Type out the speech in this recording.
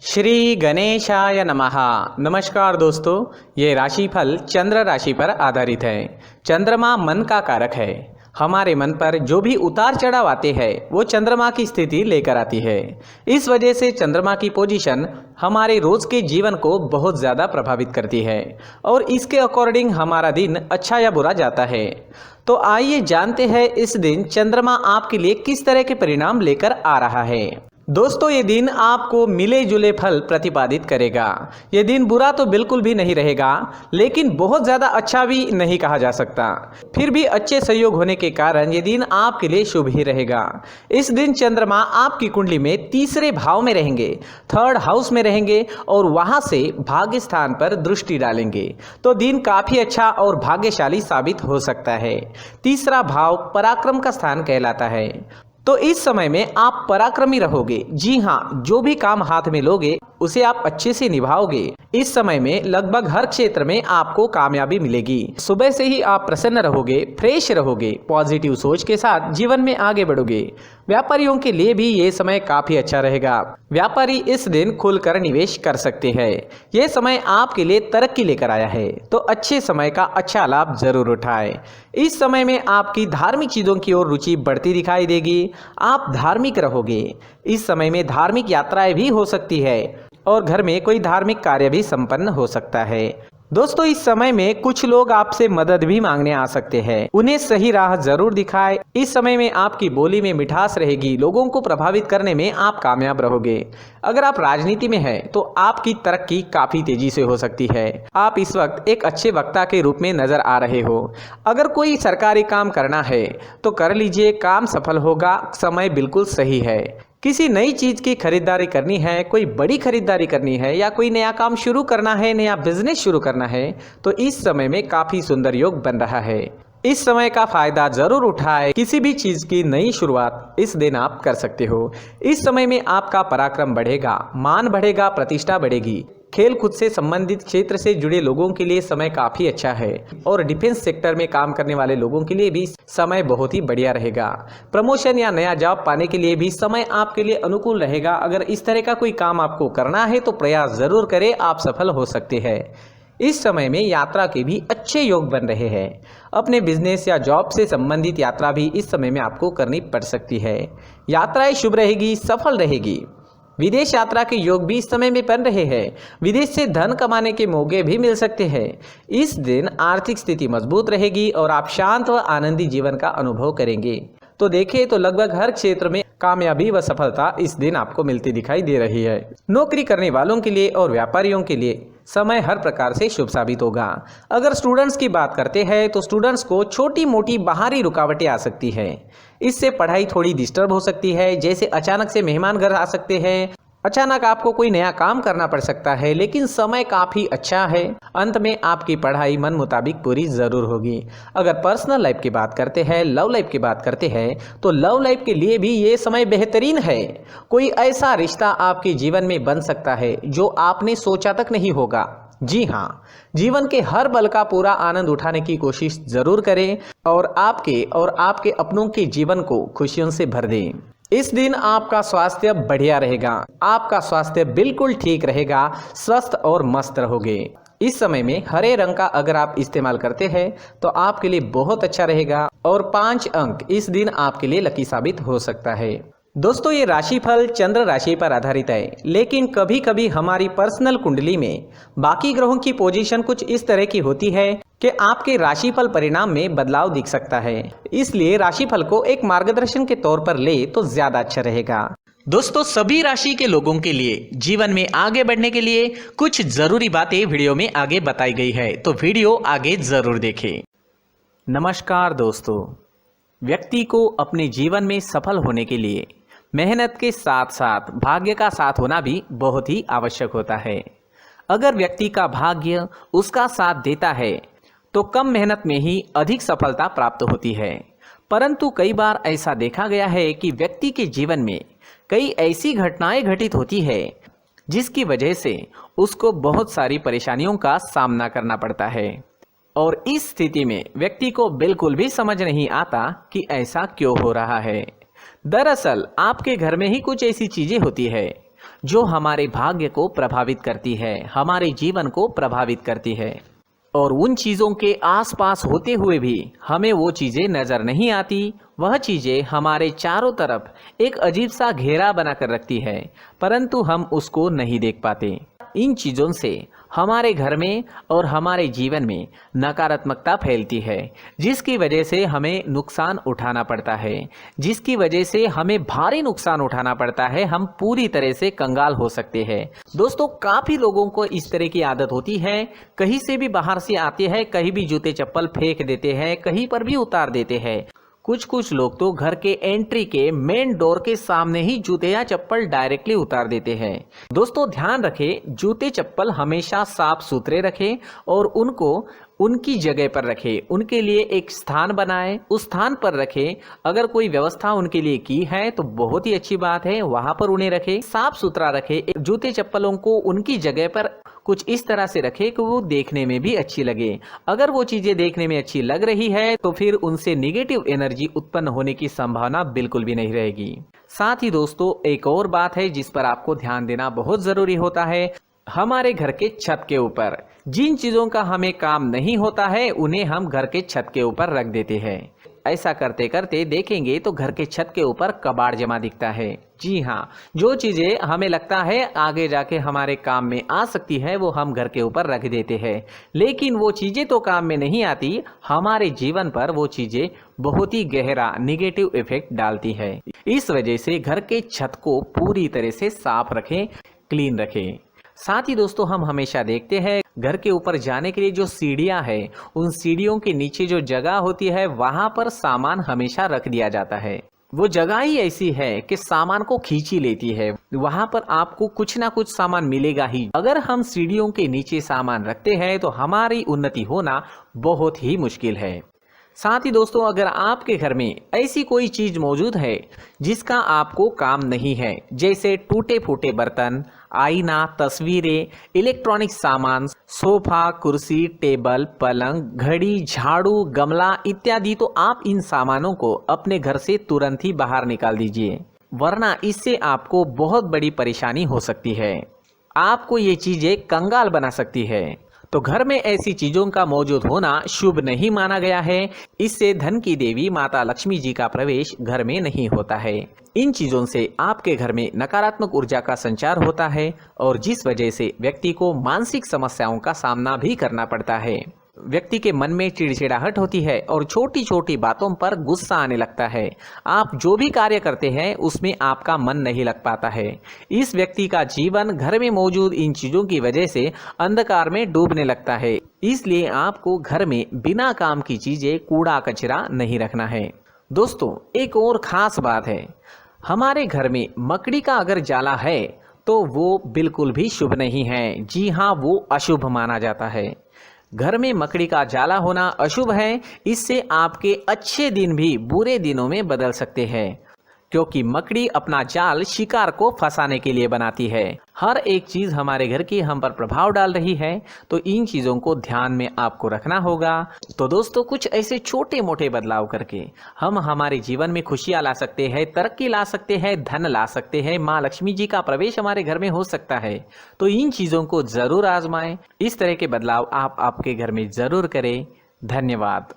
श्री गणेशाय नमः। नमस्कार दोस्तों, ये राशिफल चंद्र राशि पर आधारित है। चंद्रमा मन का कारक है। हमारे मन पर जो भी उतार चढ़ाव आते हैं वो चंद्रमा की स्थिति लेकर आती है। इस वजह से चंद्रमा की पोजीशन हमारे रोज के जीवन को बहुत ज़्यादा प्रभावित करती है और इसके अकॉर्डिंग हमारा दिन अच्छा या बुरा जाता है। तो आइए जानते हैं इस दिन चंद्रमा आपके लिए किस तरह के परिणाम लेकर आ रहा है। दोस्तों, ये दिन आपको मिले जुले फल प्रतिपादित करेगा। ये दिन बुरा तो बिल्कुल भी नहीं रहेगा, लेकिन बहुत ज़्यादा अच्छा भी नहीं कहा जा सकता। फिर भी अच्छे संयोग होने के कारण ये दिन आपके लिए शुभ ही रहेगा। इस दिन चंद्रमा आपकी कुंडली में तीसरे भाव में रहेंगे, थर्ड हाउस में रहेंगे और वहाँ से भाग्य स्थान पर दृष्टि डालेंगे। तो दिन काफ़ी अच्छा और भाग्यशाली साबित हो सकता है। तीसरा भाव पराक्रम का स्थान कहलाता है। तो इस समय में आप पराक्रमी रहोगे। जी हाँ, जो भी काम हाथ में लोगे उसे आप अच्छे से निभाओगे। इस समय में लगभग हर क्षेत्र में आपको कामयाबी मिलेगी। सुबह से ही आप प्रसन्न रहोगे, फ्रेश रहोगे, पॉजिटिव सोच के साथ जीवन में आगे बढ़ोगे। व्यापारियों के लिए भी ये समय काफी अच्छा रहेगा। व्यापारी इस दिन खुलकर निवेश कर सकते हैं। यह समय आपके लिए तरक्की लेकर आया है, तो अच्छे समय का अच्छा लाभ जरूर उठाएं। इस समय में आपकी धार्मिक चीजों की ओर रुचि बढ़ती दिखाई देगी। आप धार्मिक रहोगे। इस समय में धार्मिक यात्राएं भी हो सकती है और घर में कोई धार्मिक कार्य भी संपन्न हो सकता है। दोस्तों, इस समय में कुछ लोग आपसे मदद भी मांगने आ सकते हैं। उन्हें सही राह जरूर दिखाएं। इस समय में आपकी बोली में मिठास रहेगी। लोगों को प्रभावित करने में आप कामयाब रहोगे। अगर आप राजनीति में हैं तो आपकी तरक्की काफी तेजी से हो सकती है। आप इस वक्त एक अच्छे वक्ता के रूप में नजर आ रहे हो। अगर कोई सरकारी काम करना है तो कर लीजिए, काम सफल होगा। समय बिल्कुल सही है। किसी नई चीज की खरीदारी करनी है, कोई बड़ी खरीदारी करनी है या कोई नया काम शुरू करना है, नया बिजनेस शुरू करना है, तो इस समय में काफी सुंदर योग बन रहा है। इस समय का फायदा जरूर उठाएं। किसी भी चीज की नई शुरुआत इस दिन आप कर सकते हो। इस समय में आपका पराक्रम बढ़ेगा, मान बढ़ेगा, प्रतिष्ठा बढ़ेगी। खेल कूद से संबंधित क्षेत्र से जुड़े लोगों के लिए समय काफी अच्छा है और डिफेंस सेक्टर में काम करने वाले लोगों के लिए भी समय बहुत ही बढ़िया रहेगा। प्रमोशन या नया जॉब पाने के लिए भी समय आपके लिए अनुकूल रहेगा। अगर इस तरह का कोई काम आपको करना है तो प्रयास जरूर करें, आप सफल हो सकते हैं। इस समय में यात्रा के भी अच्छे योग बन रहे हैं। अपने बिजनेस या जॉब से संबंधित यात्रा भी इस समय में आपको करनी पड़ सकती है। यात्राएं शुभ रहेगी, सफल रहेगी। विदेश यात्रा के योग भी इस समय में बन रहे हैं। विदेश से धन कमाने के मौके भी मिल सकते हैं। इस दिन आर्थिक स्थिति मजबूत रहेगी और आप शांत व आनंदी जीवन का अनुभव करेंगे। तो देखें तो लगभग हर क्षेत्र में कामयाबी व सफलता इस दिन आपको मिलती दिखाई दे रही है। नौकरी करने वालों के लिए और व्यापारियों के लिए समय हर प्रकार से शुभ साबित होगा। अगर स्टूडेंट्स की बात करते हैं तो स्टूडेंट्स को छोटी मोटी बाहरी रुकावटें आ सकती है। इससे पढ़ाई थोड़ी डिस्टर्ब हो सकती है। जैसे अचानक से मेहमान घर आ सकते हैं, अचानक आपको कोई नया काम करना पड़ सकता है, लेकिन समय काफी अच्छा है। अंत में आपकी पढ़ाई मन मुताबिक पूरी जरूर होगी। अगर पर्सनल लाइफ की बात करते हैं, लव लाइफ की बात करते हैं, तो लव लाइफ के लिए भी ये समय बेहतरीन है। कोई ऐसा रिश्ता आपके जीवन में बन सकता है जो आपने सोचा तक नहीं होगा। जी हाँ, जीवन के हर पल का पूरा आनंद उठाने की कोशिश जरूर करें और आपके अपनों के जीवन को खुशियों से भर दें। इस दिन आपका स्वास्थ्य बढ़िया रहेगा। आपका स्वास्थ्य बिल्कुल ठीक रहेगा, स्वस्थ और मस्त रहोगे। इस समय में हरे रंग का अगर आप इस्तेमाल करते हैं तो आपके लिए बहुत अच्छा रहेगा और 5 अंक इस दिन आपके लिए लकी साबित हो सकता है। दोस्तों, ये राशिफल चंद्र राशि पर आधारित है, लेकिन कभी कभी हमारी पर्सनल कुंडली में बाकी ग्रहों की पोजीशन कुछ इस तरह की होती है कि आपके राशिफल परिणाम में बदलाव दिख सकता है। इसलिए राशिफल को एक मार्गदर्शन के तौर पर ले तो ज्यादा अच्छा रहेगा। दोस्तों, सभी राशि के लोगों के लिए जीवन में आगे बढ़ने के लिए कुछ जरूरी बातें वीडियो में आगे बताई गई है, तो वीडियो आगे जरूर देखें। नमस्कार दोस्तों, व्यक्ति को अपने जीवन में सफल होने के लिए मेहनत के साथ साथ भाग्य का साथ होना भी बहुत ही आवश्यक होता है। अगर व्यक्ति का भाग्य उसका साथ देता है तो कम मेहनत में ही अधिक सफलता प्राप्त होती है। परंतु कई बार ऐसा देखा गया है कि व्यक्ति के जीवन में कई ऐसी घटनाएं घटित होती है जिसकी वजह से उसको बहुत सारी परेशानियों का सामना करना पड़ता है और इस स्थिति में व्यक्ति को बिल्कुल भी समझ नहीं आता कि ऐसा क्यों हो रहा है। दरअसल आपके घर में ही कुछ ऐसी चीजें होती है जो हमारे भाग्य को प्रभावित करती है, हमारे जीवन को प्रभावित करती है। और उन चीज़ों के आसपास होते हुए भी हमें वो चीज़ें नज़र नहीं आती। वह चीज़ें हमारे चारों तरफ एक अजीब सा घेरा बनाकर रखती है, परंतु हम उसको नहीं देख पाते। इन चीज़ों से हमारे घर में और हमारे जीवन में नकारात्मकता फैलती है, जिसकी वजह से हमें नुकसान उठाना पड़ता है, जिसकी वजह से हमें भारी नुकसान उठाना पड़ता है। हम पूरी तरह से कंगाल हो सकते हैं। दोस्तों, काफ़ी लोगों को इस तरह की आदत होती है, कहीं से भी बाहर से आते हैं, कहीं भी जूते चप्पल फेंक देते हैं, कहीं पर भी उतार देते हैं। कुछ लोग तो घर के एंट्री के मेन डोर के सामने ही जूते या चप्पल डायरेक्टली उतार देते हैं। दोस्तों, ध्यान रखें, जूते चप्पल हमेशा साफ सुथरे रखें और उनको उनकी जगह पर रखें। उनके लिए एक स्थान बनाएं, उस स्थान पर रखें। अगर कोई व्यवस्था उनके लिए की है तो बहुत ही अच्छी बात है, वहां पर उन्हें रखें, साफ सुथरा रखें। जूते चप्पलों को उनकी जगह पर कुछ इस तरह से रखें कि वो देखने में भी अच्छी लगे। अगर वो चीजें देखने में अच्छी लग रही है तो फिर उनसे नेगेटिव एनर्जी उत्पन्न होने की संभावना बिल्कुल भी नहीं रहेगी। साथ ही दोस्तों, एक और बात है जिस पर आपको ध्यान देना बहुत जरूरी होता है। हमारे घर के छत के ऊपर जिन चीजों का हमें काम नहीं होता है, उन्हें हम घर के छत के ऊपर रख देते हैं। ऐसा करते करते देखेंगे तो घर के छत के ऊपर कबाड़ जमा दिखता है। जी हाँ, जो चीजें हमें लगता है आगे जाके हमारे काम में आ सकती है, वो हम घर के ऊपर रख देते हैं, लेकिन वो चीजें तो काम में नहीं आती। हमारे जीवन पर वो चीजें बहुत ही गहरा निगेटिव इफेक्ट डालती है। इस वजह से घर के छत को पूरी तरह से साफ रखें, क्लीन रखें। साथ ही दोस्तों, हम हमेशा देखते हैं घर के ऊपर जाने के लिए जो सीढ़ियां हैं, उन सीढ़ियों के नीचे जो जगह होती है वहां पर सामान हमेशा रख दिया जाता है। वो जगह ही ऐसी है कि सामान को खींची लेती है। वहां पर आपको कुछ ना कुछ सामान मिलेगा ही। अगर हम सीढ़ियों के नीचे सामान रखते हैं तो हमारी उन्नति होना बहुत ही मुश्किल है। साथ ही दोस्तों, अगर आपके घर में ऐसी कोई चीज मौजूद है जिसका आपको काम नहीं है, जैसे टूटे फूटे बर्तन, आईना, तस्वीरें, इलेक्ट्रॉनिक सामान, सोफा, कुर्सी, टेबल, पलंग, घड़ी, झाड़ू, गमला इत्यादि, तो आप इन सामानों को अपने घर से तुरंत ही बाहर निकाल दीजिए, वरना इससे आपको बहुत बड़ी परेशानी हो सकती है। आपको ये चीजें कंगाल बना सकती है। तो घर में ऐसी चीजों का मौजूद होना शुभ नहीं माना गया है। इससे धन की देवी माता लक्ष्मी जी का प्रवेश घर में नहीं होता है। इन चीजों से आपके घर में नकारात्मक ऊर्जा का संचार होता है और जिस वजह से व्यक्ति को मानसिक समस्याओं का सामना भी करना पड़ता है। व्यक्ति के मन में चिड़चिड़ाहट होती है और छोटी छोटी बातों पर गुस्सा आने लगता है। आप जो भी कार्य करते हैं उसमें आपका मन नहीं लग पाता है। इस व्यक्ति का जीवन घर में मौजूद इन चीजों की वजह से अंधकार में डूबने लगता है। इसलिए आपको घर में बिना काम की चीजें, कूड़ा कचरा नहीं रखना है। दोस्तों, एक और खास बात है, हमारे घर में मकड़ी का अगर जाला है तो वो बिल्कुल भी शुभ नहीं है। जी हाँ, वो अशुभ माना जाता है। घर में मकड़ी का जाला होना अशुभ है। इससे आपके अच्छे दिन भी बुरे दिनों में बदल सकते हैं, क्योंकि मकड़ी अपना जाल शिकार को फंसाने के लिए बनाती है। हर एक चीज हमारे घर की हम पर प्रभाव डाल रही है, तो इन चीजों को ध्यान में आपको रखना होगा। तो दोस्तों, कुछ ऐसे छोटे मोटे बदलाव करके हम हमारे जीवन में खुशियां ला सकते हैं, तरक्की ला सकते हैं, धन ला सकते हैं, माँ लक्ष्मी जी का प्रवेश हमारे घर में हो सकता है। तो इन चीजों को जरूर आजमाएं। इस तरह के बदलाव आप आपके घर में जरूर करें। धन्यवाद।